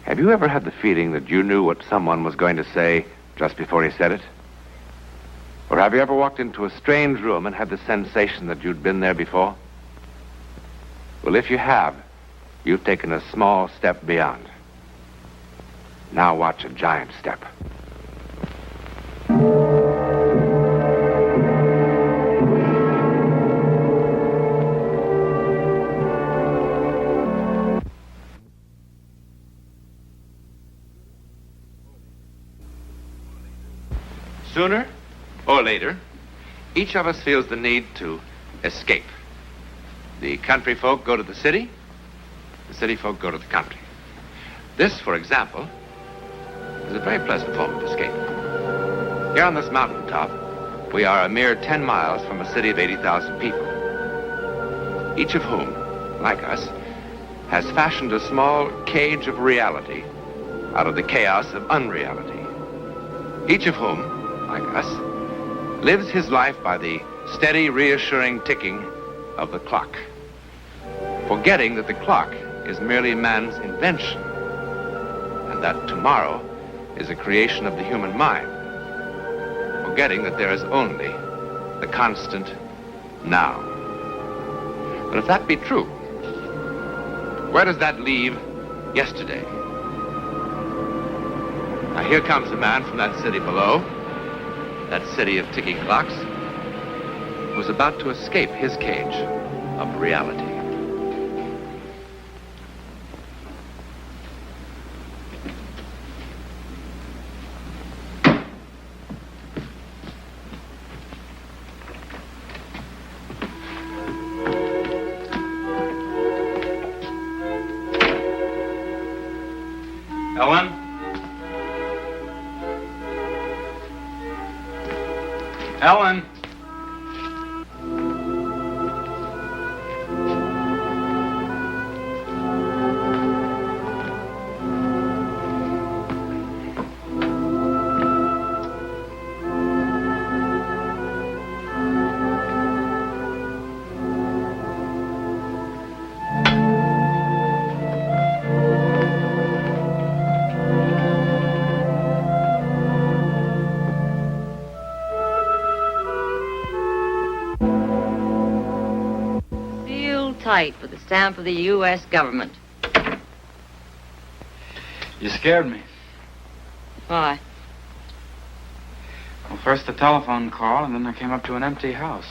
Have you ever had the feeling that you knew what someone was going to say just before he said it? Or have you ever walked into a strange room and had the sensation that you'd been there before? Well, if you have, you've taken a small step beyond. Now watch a giant step. Sooner or later, each of us feels the need to escape. The country folk go to the city folk go to the country. This, for example, is a very pleasant form of escape. Here on this mountaintop, we are a mere 10 miles from a city of 80,000 people, each of whom, like us, has fashioned a small cage of reality out of the chaos of unreality. Each of whom, like us, lives his life by the steady, reassuring ticking of the clock, forgetting that the clock is merely man's invention, and that tomorrow is a creation of the human mind, forgetting that there is only the constant now. But if that be true, where does that leave yesterday? Now here comes a man from that city below, that city of ticking clocks, who's about to escape his cage of reality. Ellen? Ellen? Tight with the stamp of the U.S. government. You scared me. Why? Well, first the telephone call, and then I came up to an empty house.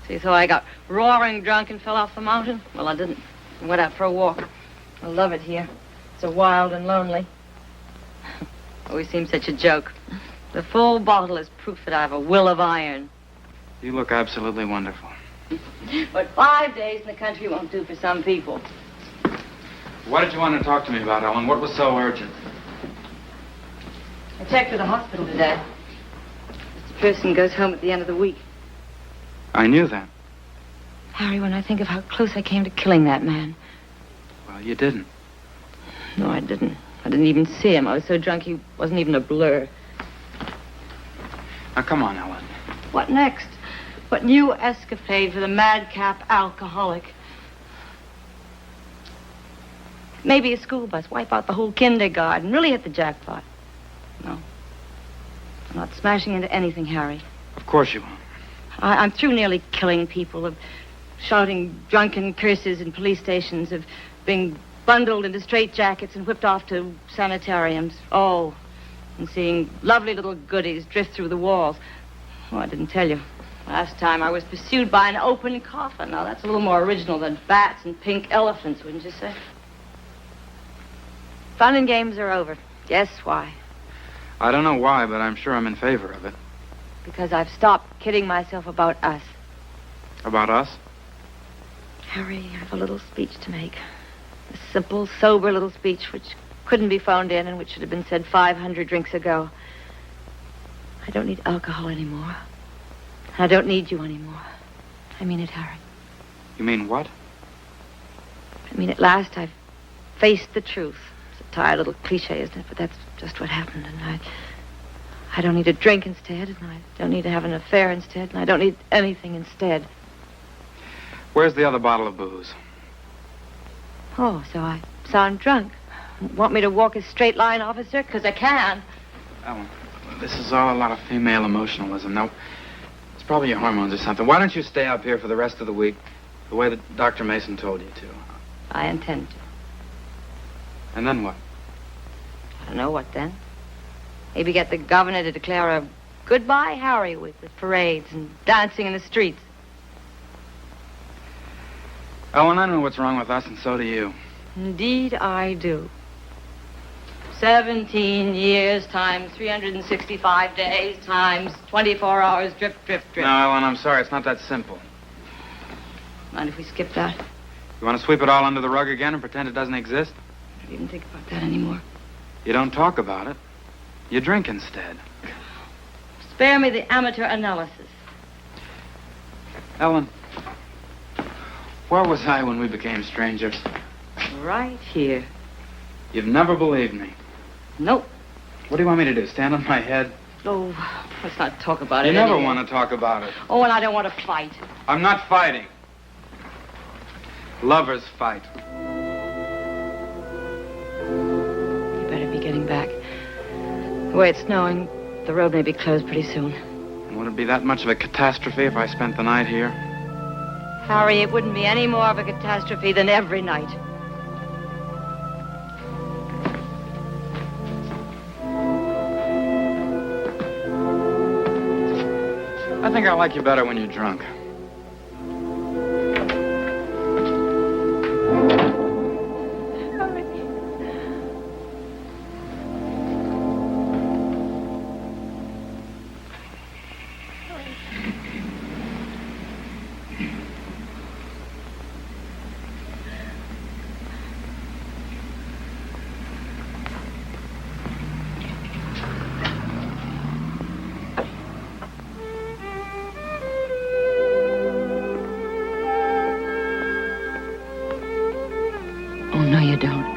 See, so I got roaring drunk and fell off the mountain? Well, I didn't. I went out for a walk. I love it here. It's so wild and lonely. Always seems such a joke. The full bottle is proof that I have a will of iron. You look absolutely wonderful. But 5 days in the country won't do for some people. What did you want to talk to me about, Ellen? What was so urgent? I checked with the hospital today. Mr. Pearson goes home at the end of the week. I knew that. Harry, when I think of how close I came to killing that man. Well, you didn't. No, I didn't. I didn't even see him. I was so drunk he wasn't even a blur. Now, come on, Ellen. What next? What new escapade for the madcap alcoholic? Maybe a school bus, wipe out the whole kindergarten, really hit the jackpot. No. I'm not smashing into anything, Harry. Of course you won't. I'm through nearly killing people, of shouting drunken curses in police stations, of being bundled into straitjackets and whipped off to sanitariums. Oh, and seeing lovely little goodies drift through the walls. Oh, I didn't tell you. Last time I was pursued by an open coffin. Now, that's a little more original than bats and pink elephants, wouldn't you say? Fun and games are over. Guess why? I don't know why, but I'm sure I'm in favor of it. Because I've stopped kidding myself about us. About us? Harry, I have a little speech to make. A simple, sober little speech which couldn't be phoned in and which should have been said 500 drinks ago. I don't need alcohol anymore. I don't need you anymore. I mean it, Harry. You mean what? I mean, at last I've faced the truth. It's a tired little cliche, isn't it? But that's just what happened. And I don't need to drink instead, and I don't need to have an affair instead, and I don't need anything instead. Where's the other bottle of booze? Oh, so I sound drunk. Want me to walk a straight line, officer? Because I can. Ellen, this is all a lot of female emotionalism. Now, it's probably your hormones or something. Why don't you stay up here for the rest of the week, the way that Dr. Mason told you to? I intend to. And then what? I don't know what then. Maybe get the governor to declare a goodbye Harry week with parades and dancing in the streets. Ellen, I know what's wrong with us, and so do you. Indeed, I do. 17 years times 365 days times 24 hours, drip, drip, drip. No, Ellen, I'm sorry. It's not that simple. Mind if we skip that? You want to sweep it all under the rug again and pretend it doesn't exist? I don't even think about that anymore. You don't talk about it. You drink instead. Spare me the amateur analysis. Ellen, where was I when we became strangers? Right here. You've never believed me. Nope. What do you want me to do, stand on my head? Oh, let's not talk about it You never anymore. want to talk about it. Oh, and I don't want to fight. I'm not fighting. Lovers fight. You better be getting back. The way it's snowing, the road may be closed pretty soon. Would it be that much of a catastrophe if I spent the night here? Harry, it wouldn't be any more of a catastrophe than every night. I think I like you better when you're drunk. Oh, no, you don't.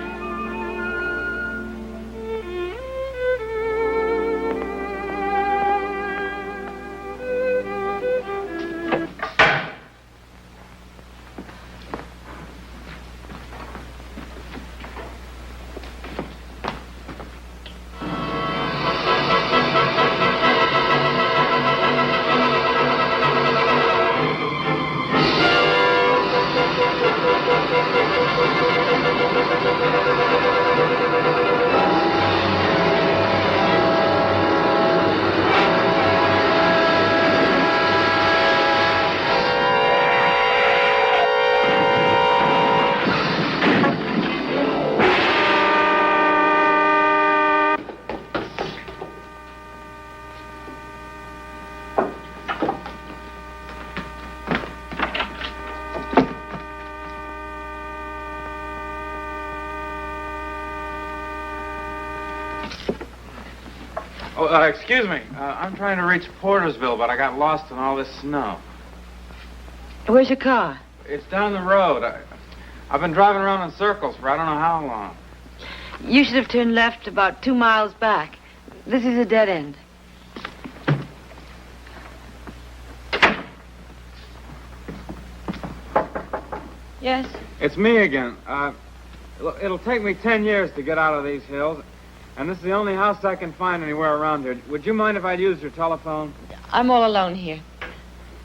Oh, excuse me. I'm trying to reach Portersville, but I got lost in all this snow. Where's your car? It's down the road. I've been driving around in circles for I don't know how long. You should have turned left about 2 miles back. This is a dead end. Yes? It's me again. It'll take me 10 years to get out of these hills, and this is the only house I can find anywhere around here. Would you mind if I'd use your telephone? I'm all alone here.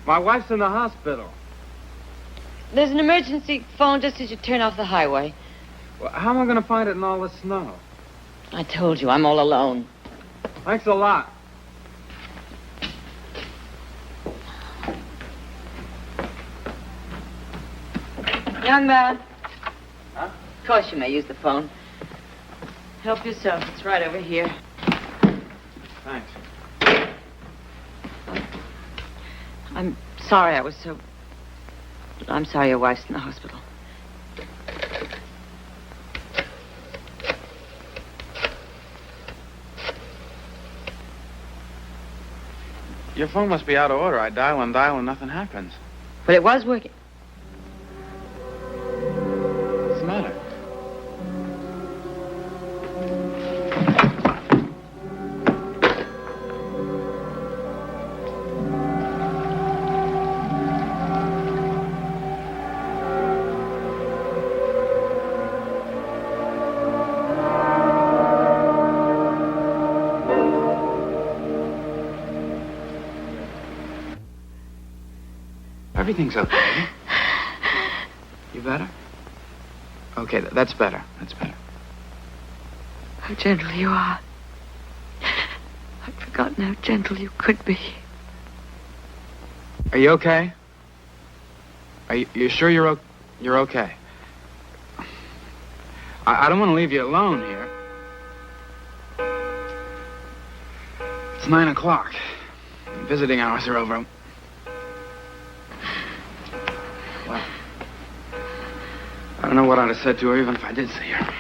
My wife's in the hospital. There's an emergency phone just as you turn off the highway. Well, how am I going to find it in all this snow? I told you, I'm all alone. Thanks a lot. Young man. Huh? Of course you may use the phone. Help yourself. It's right over here. Thanks. I'm sorry I was so... I'm sorry your wife's in the hospital. Your phone must be out of order. I dial and nothing happens. But it was working. What's the matter? Everything's okay. You better? Okay, that's better. That's better. How gentle you are. I'd forgotten how gentle you could be. Are you okay? Are you sure you're okay? I don't want to leave you alone here. It's 9 o'clock. Visiting hours are over. Well, I don't know what I'd have said to her even if I did see her.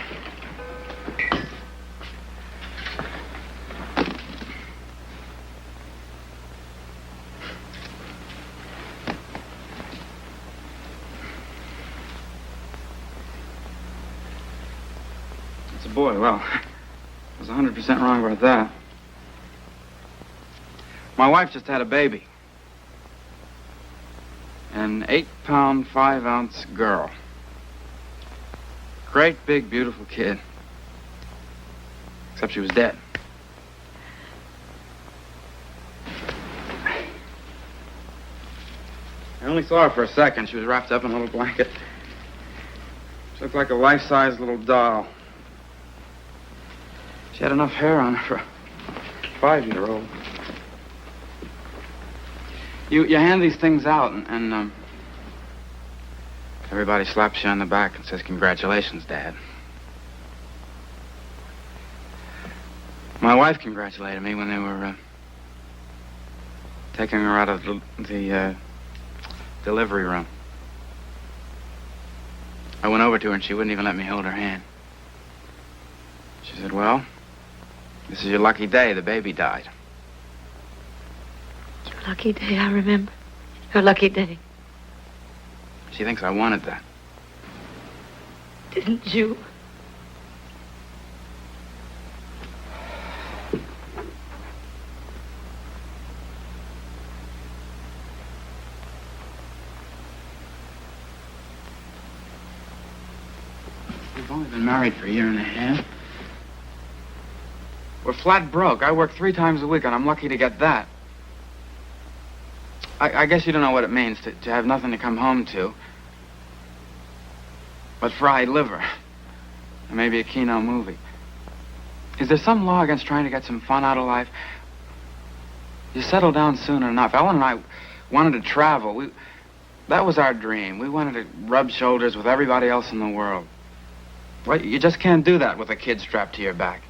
It's a boy. Well, I was 100% wrong about that. My wife just had a baby. An 8-pound, 5-ounce girl. Great, big, beautiful kid. Except she was dead. I only saw her for a second. She was wrapped up in a little blanket. She looked like a life-size little doll. She had enough hair on her for a 5-year-old. You hand these things out, and everybody slaps you on the back and says, "Congratulations, Dad." My wife congratulated me when they were taking her out of the delivery room. I went over to her, and she wouldn't even let me hold her hand. She said, "Well, this is your lucky day. The baby died." Your lucky day, I remember. Your lucky day. She thinks I wanted that. Didn't you? We've only been married for a year and a half. We're flat broke. I work 3 times a week, and I'm lucky to get that. I guess you don't know what it means to have nothing to come home to but fried liver and maybe a Kino movie. Is there some law against trying to get some fun out of life? You settle down soon enough. Ellen and I wanted to travel. That was our dream. We wanted to rub shoulders with everybody else in the world. Well, you just can't do that with a kid strapped to your back.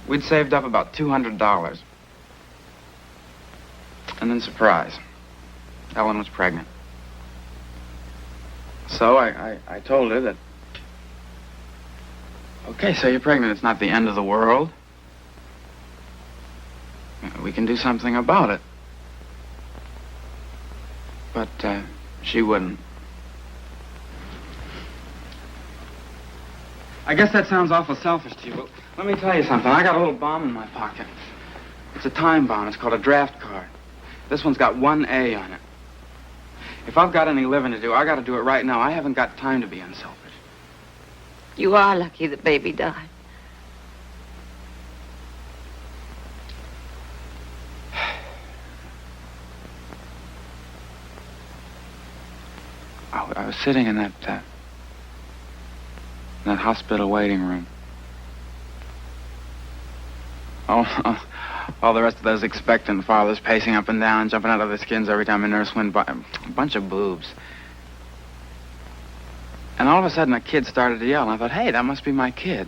We'd saved up about $200. And then surprise, Ellen was pregnant. So I told her that, okay, so you're pregnant. It's not the end of the world. We can do something about it. But she wouldn't. I guess that sounds awful selfish to you, but let me tell you something. I got a little bomb in my pocket. It's a time bomb. It's called a draft card. This one's got 1A on it. If I've got any living to do, I got to do it right now. I haven't got time to be unselfish. You are lucky the baby died. I was sitting in that hospital waiting room. All the rest of those expectant fathers pacing up and down, jumping out of their skins every time a nurse went by. A bunch of boobs. And all of a sudden, a kid started to yell, and I thought, hey, that must be my kid.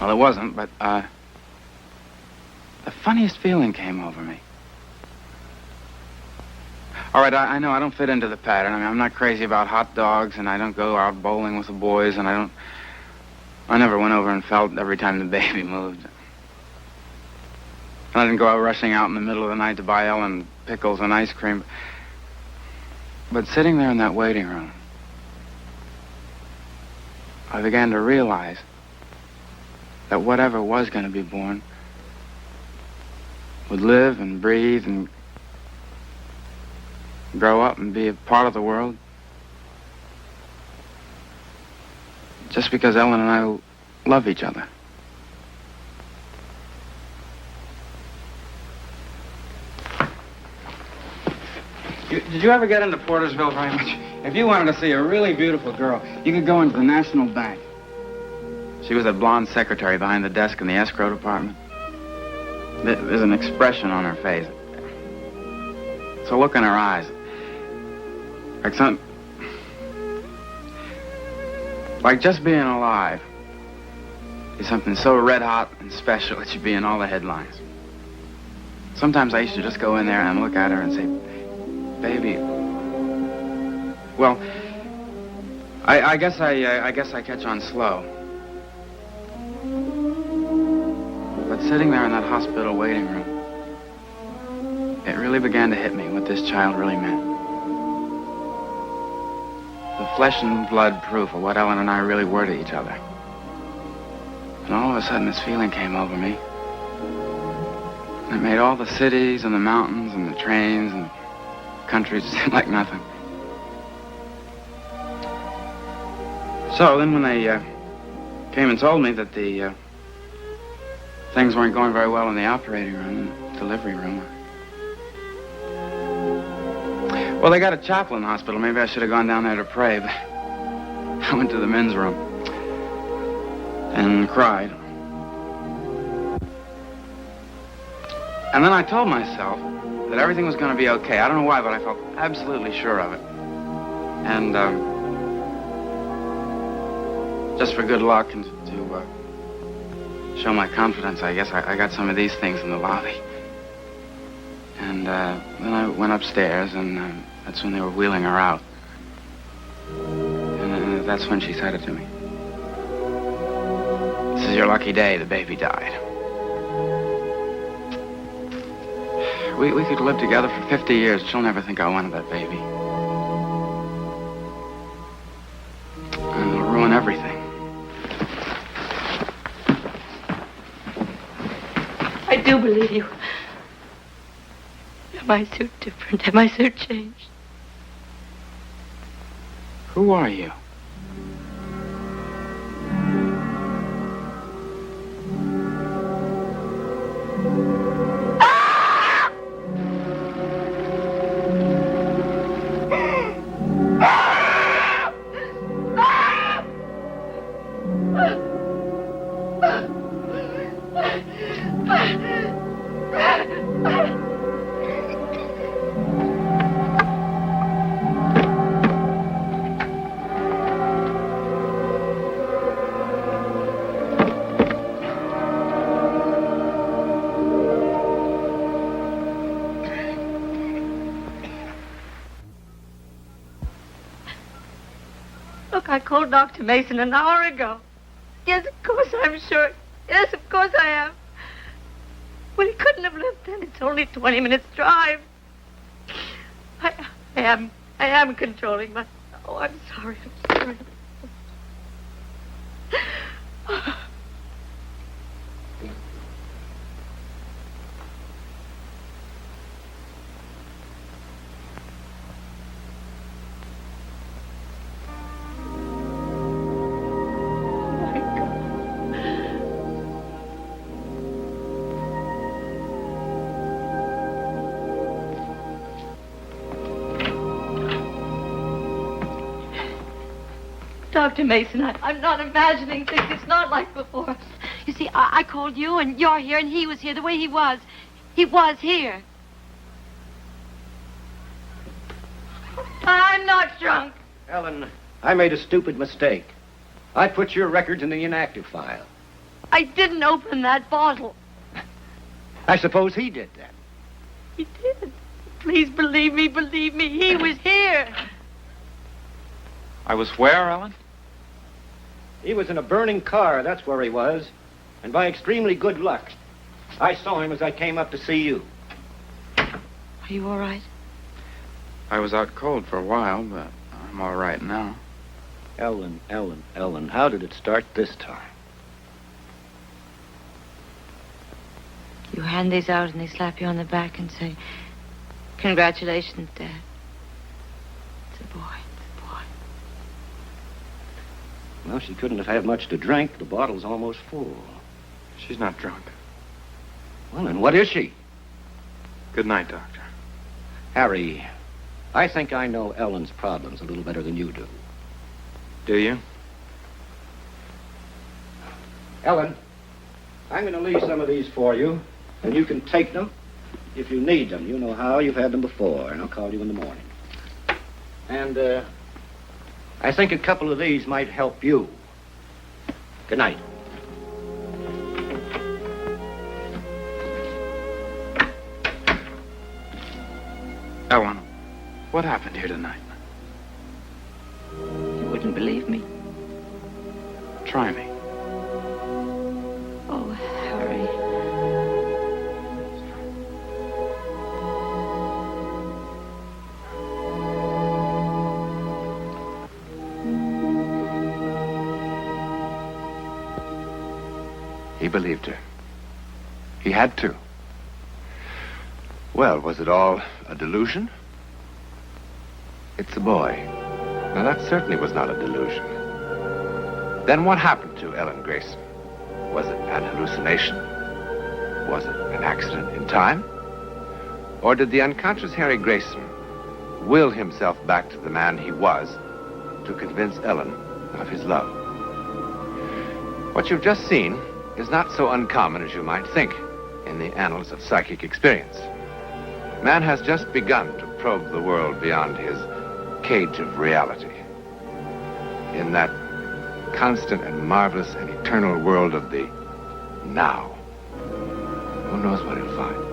Well, it wasn't, but the funniest feeling came over me. All right, I know I don't fit into the pattern. I mean, I'm not crazy about hot dogs, and I don't go out bowling with the boys, and I never went over and felt every time the baby moved. And I didn't go out rushing out in the middle of the night to buy Ellen pickles and ice cream. But sitting there in that waiting room, I began to realize that whatever was going to be born would live and breathe and grow up and be a part of the world just because Ellen and I love each other. Did you ever get into Portersville very much? If you wanted to see a really beautiful girl, you could go into the National Bank. She was that blonde secretary behind the desk in the escrow department. There's an expression on her face. It's a look in her eyes. Like just being alive is something so red hot and special it should be in all the headlines. Sometimes I used to just go in there and look at her and say, baby. Well, I guess I catch on slow. But sitting there in that hospital waiting room, it really began to hit me what this child really meant. The flesh and blood proof of what Ellen and I really were to each other. And all of a sudden this feeling came over me. It made all the cities and the mountains and the trains and the countries seem like nothing. So then when they came and told me that the things weren't going very well in the operating room and delivery room. Well, they got a chapel in the hospital. Maybe I should have gone down there to pray, but I went to the men's room and cried. And then I told myself that everything was going to be okay. I don't know why, but I felt absolutely sure of it. And just for good luck and to show my confidence, I guess I got some of these things in the lobby. And then I went upstairs, and that's when they were wheeling her out. And that's when she said it to me. This is your lucky day, the baby died. We could live together for 50 years. She'll never think I wanted that baby. And it'll ruin everything. I do believe you. Am I so different? Am I so changed? Who are you? Look, I called Dr. Mason an hour ago. Yes, of course, I'm sure. Yes, of course I am. Well, he couldn't have lived then. It's only 20 minutes drive. I am controlling my... Oh, I'm sorry. I'm sorry. Dr. Mason, I'm not imagining things. It's not like before. You see, I called you, and you're here, and he was here the way he was. He was here. I'm not drunk. Ellen, I made a stupid mistake. I put your records in the inactive file. I didn't open that bottle. I suppose he did that. He did. Please believe me, he was here. I was where, Ellen? He was in a burning car, that's where he was. And by extremely good luck, I saw him as I came up to see you. Are you all right? I was out cold for a while, but I'm all right now. Ellen, how did it start this time? You hand these out and they slap you on the back and say, "Congratulations, Dad. It's a boy. Well, she couldn't have had much to drink. The bottle's almost full. She's not drunk. Well, then what is she? Good night, Doctor. Harry, I think I know Ellen's problems a little better than you do. Do you? Ellen, I'm going to leave some of these for you, and you can take them if you need them. You know how. You've had them before, and I'll call you in the morning. And, I think a couple of these might help you. Good night. Ellen, what happened here tonight? You wouldn't believe me. Try me. Oh, Harry. He believed her. He had to. Well, was it all a delusion? It's a boy. Now, that certainly was not a delusion. Then what happened to Ellen Grayson? Was it an hallucination? Was it an accident in time? Or did the unconscious Harry Grayson will himself back to the man he was to convince Ellen of his love? What you've just seen is not so uncommon as you might think in the annals of psychic experience. Man has just begun to probe the world beyond his cage of reality. In that constant and marvelous and eternal world of the now. Who knows what he'll find?